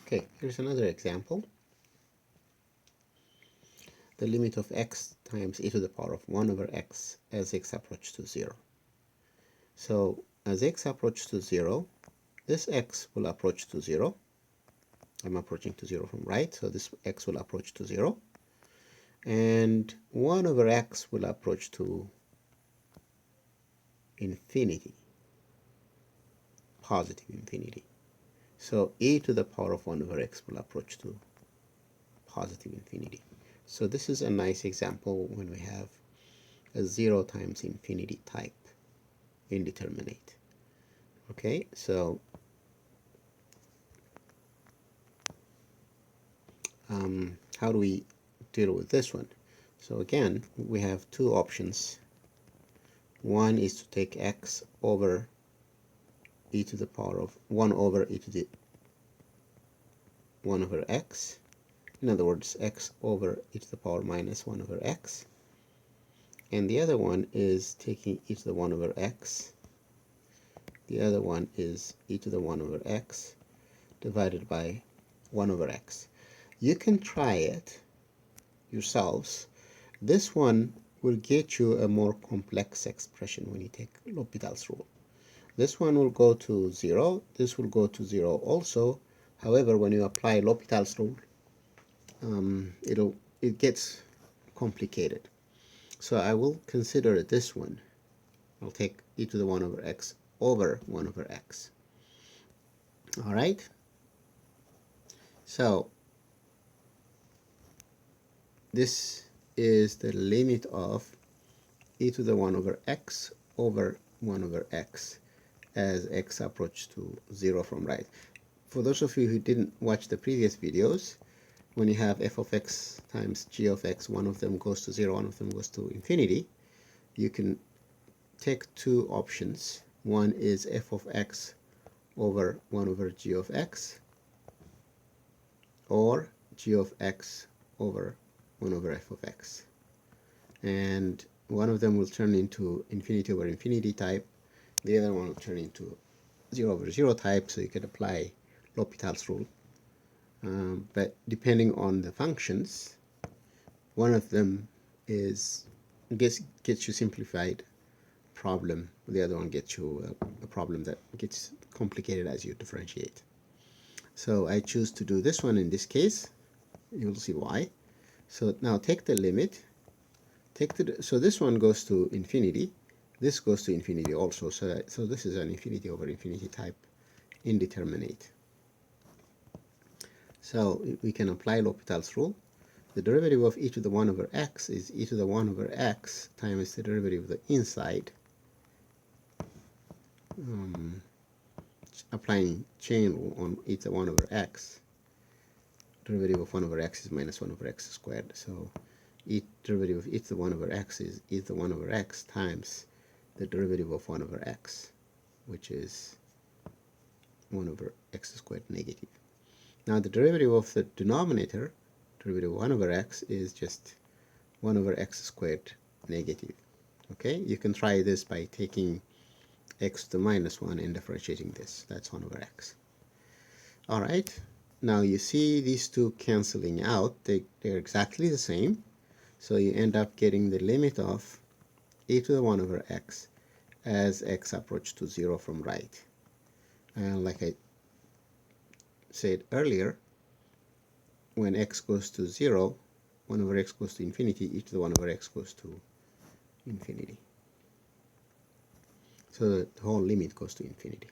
Okay, here's another example. The limit of x times e to the power of 1 over x as x approaches to 0. So as x approaches to 0, this x will approach to 0. I'm approaching to 0 from right, so this x will approach to 0. And 1 over x will approach to infinity, positive infinity. So e to the power of 1 over x will approach to positive infinity. So this is a nice example when we have a 0 times infinity type indeterminate. Okay, so how do we deal with this one? So again, we have two options. One is to take x over e to the power of 1 over e to the 1 over x. In other words, x over e to the power minus 1 over x. And the other one is taking e to the 1 over x. The other one is e to the 1 over x divided by 1 over x. You can try it yourselves. This one will get you a more complex expression when you take L'Hopital's rule. This one will go to 0. This will go to 0 also. However, when you apply L'Hopital's rule, it gets complicated. So I will consider this one. I'll take e to the 1 over x over 1 over x. All right? So this is the limit of e to the 1 over x over 1 over x as x approaches to 0 from right. For those of you who didn't watch the previous videos, when you have f of x times g of x, one of them goes to 0, one of them goes to infinity, you can take two options. One is f of x over 1 over g of x, or g of x over 1 over f of x. And one of them will turn into infinity over infinity type. The other one will turn into 0 over 0 type, so you could apply L'Hopital's rule. But depending on the functions, one of them gets you simplified problem. The other one gets you a problem that gets complicated as you differentiate. So I choose to do this one in this case. You'll see why. So now take the limit. So this one goes to infinity. This goes to infinity also. So this is an infinity over infinity type indeterminate. So we can apply L'Hopital's rule. The derivative of e to the 1 over x is e to the 1 over x times the derivative of the inside. Applying chain rule on e to the 1 over x. Derivative of 1 over x is minus 1 over x squared. So derivative of e to the 1 over x is e to the 1 over x times the derivative of 1 over x, which is 1 over x squared negative. Now the derivative of the denominator, derivative of 1 over x, is just 1 over x squared negative. Okay, you can try this by taking x to the minus 1 and differentiating this. That's 1 over x. All right, now you see these two canceling out. They're exactly the same. So you end up getting the limit of e to the 1 over x as x approaches to 0 from right. And like I said earlier, when x goes to 0, 1 over x goes to infinity, e to the 1 over x goes to infinity. So the whole limit goes to infinity.